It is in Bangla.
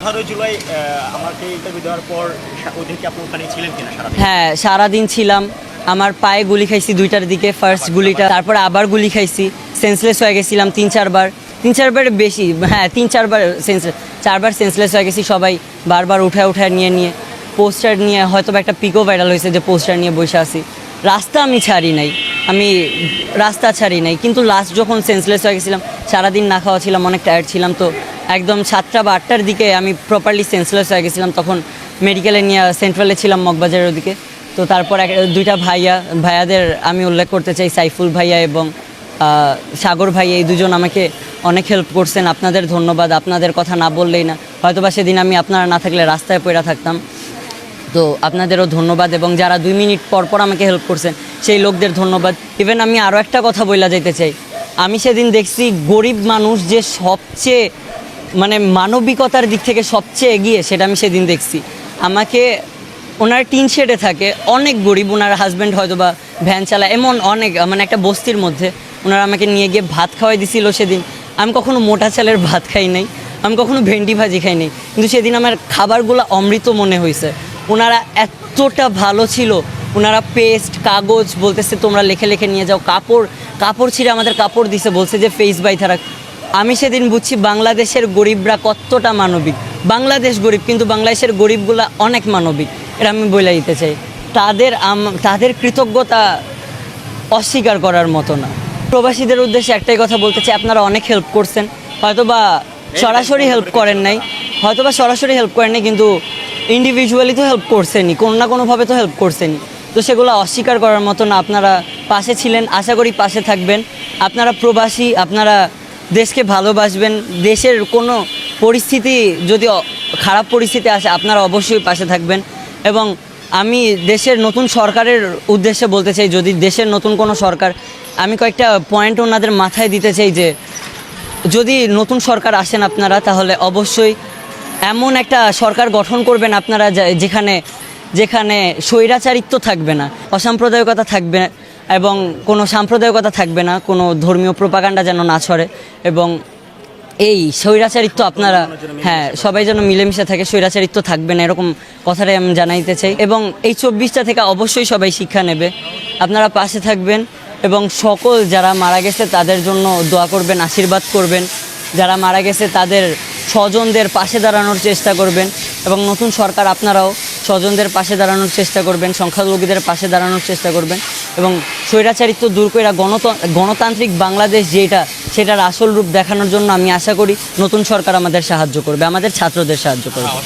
জুলাই আমাকে ইন্টারভিউ দেওয়ার পর ওদেরকে আপনি ওখানে ছিলেন কিনা সারাদিন? হ্যাঁ, সারাদিন ছিলাম। আমার পায়ে গুলি খাইছি 2টার দিকে, ফার্স্ট গুলিটা, তারপর আবার গুলি খাইছি, সেন্সলেস হয়ে গেছিলাম 3-4বার বেশি, হ্যাঁ 3-4বার চারবার সেন্সলেস হয়ে গেছি। সবাই বারবার উঠায় নিয়ে পোস্টার নিয়ে, হয়তো একটা পিকও ভাইরাল হয়েছে যে পোস্টার নিয়ে বসে আছি। রাস্তা আমি ছাড়ি নাই, কিন্তু লাস্ট যখন সেন্সলেস হয়ে গেছিলাম, সারাদিন না খাওয়া ছিলাম, অনেক টায়ার্ড ছিলাম, তো একদম 7টা বা 8টার দিকে আমি প্রপারলি সেন্সলেস হয়ে গেছিলাম। তখন মেডিকেলে নিয়ে সেন্ট্রালে ছিলাম, মগবাজারের ওদিকে। তো তারপর দুইটা ভাইয়াদের আমি উল্লেখ করতে চাই, সাইফুল ভাইয়া এবং সাগর ভাইয়া, এই দুজন আমাকে অনেক হেল্প করছেন। আপনাদের ধন্যবাদ, আপনাদের কথা না বললেই না, হয়তোবা সেদিন আমি আপনারা না থাকলে রাস্তায় পড়ে থাকতাম। তো আপনাদেরও ধন্যবাদ, এবং যারা 2 মিনিট পর আমাকে হেল্প করছেন সেই লোকদের ধন্যবাদ। ইভেন আমি আরও একটা কথা বইলা যেতে চাই, আমি সেদিন দেখছি গরিব মানুষ যে সবচেয়ে মানবিকতার দিক থেকে সবচেয়ে এগিয়ে, সেটা আমি সেদিন দেখছি। আমাকে ওনার টিন শেডে থাকে, অনেক গরিব, ওনার হাজব্যান্ড হয়তো বা ভ্যান চালায়, এমন অনেক একটা বস্তির মধ্যে ওনারা আমাকে নিয়ে গিয়ে ভাত খাওয়াই দিছিল সেদিন। আমি কখনো মোটা চালের ভাত খাই নাই, আমি কখনো ভেন্ডি ভাজি খাই নাই, কিন্তু সেদিন আমার খাবারগুলো অমৃত মনে হয়েছে। ওনারা এতটা ভালো ছিল, ওনারা পেস্ট, কাগজ বলতেছে তোমরা লেখে নিয়ে যাও, কাপড় ছিঁড়ে আমাদের কাপড় দিছে, বলছে যে ফেস বাইথা রাখ। আমি সেদিন বুঝছি বাংলাদেশের গরিবরা কতটা মানবিক। বাংলাদেশ গরিব, কিন্তু বাংলাদেশের গরিবগুলা অনেক মানবিক, এটা আমি বলে দিতে চাই। তাদের কৃতজ্ঞতা অস্বীকার করার মতো না। প্রবাসীদের উদ্দেশ্যে একটাই কথা বলতে চাই, আপনারা অনেক হেল্প করছেন, হয়তোবা সরাসরি হেল্প করেন নাই, কিন্তু ইন্ডিভিজুয়ালি তো হেল্প করছেনই, কোনো না কোনোভাবে তো হেল্প করছেনই। তো সেগুলো অস্বীকার করার মতো না। আপনারা পাশে ছিলেন, আশা করি পাশে থাকবেন। আপনারা প্রবাসী, আপনারা দেশকে ভালোবাসবেন। দেশের কোনো পরিস্থিতি যদি খারাপ পরিস্থিতি আসে, আপনারা অবশ্যই পাশে থাকবেন। এবং আমি দেশের নতুন সরকারের উদ্দেশ্যে বলতে চাই, যদি দেশের নতুন কোনো সরকার, আমি কয়েকটা পয়েন্ট ওনাদের মাথায় দিতে চাই যে যদি নতুন সরকার আসেন আপনারা, তাহলে অবশ্যই এমন একটা সরকার গঠন করবেন আপনারা যেখানে স্বৈরাচারিত্ব থাকবে না, অসাম্প্রদায়িকতা থাকবে না, এবং কোনো সাম্প্রদায়িকতা থাকবে না, কোনো ধর্মীয় প্রোপাগান্ডা যেন না ছড়ে, এবং এই স্বৈরাচারিত্ব আপনারা, হ্যাঁ, সবাই যেন মিলেমিশে থাকে, স্বৈরাচারিত্ব থাকবে না, এরকম কথাটাই আমি জানাইতে চাই। এবং এই 24টা থেকে অবশ্যই সবাই শিক্ষা নেবে, আপনারা পাশে থাকবেন, এবং সকল যারা মারা গেছে তাদের জন্য দোয়া করবেন, আশীর্বাদ করবেন। যারা মারা গেছে তাদের স্বজনদের পাশে দাঁড়ানোর চেষ্টা করবেন, এবং নতুন সরকার আপনারাও স্বজনদের পাশে দাঁড়ানোর চেষ্টা করবেন, সংখ্যালঘুদের পাশে দাঁড়ানোর চেষ্টা করবেন, এবং স্বৈরাচারিত্ব দূর করে গণতান্ত্রিক বাংলাদেশ সেটার আসল রূপ দেখানোর জন্য আমি আশা করি নতুন সরকার আমাদের সাহায্য করবে, আমাদের ছাত্রদের সাহায্য করবে।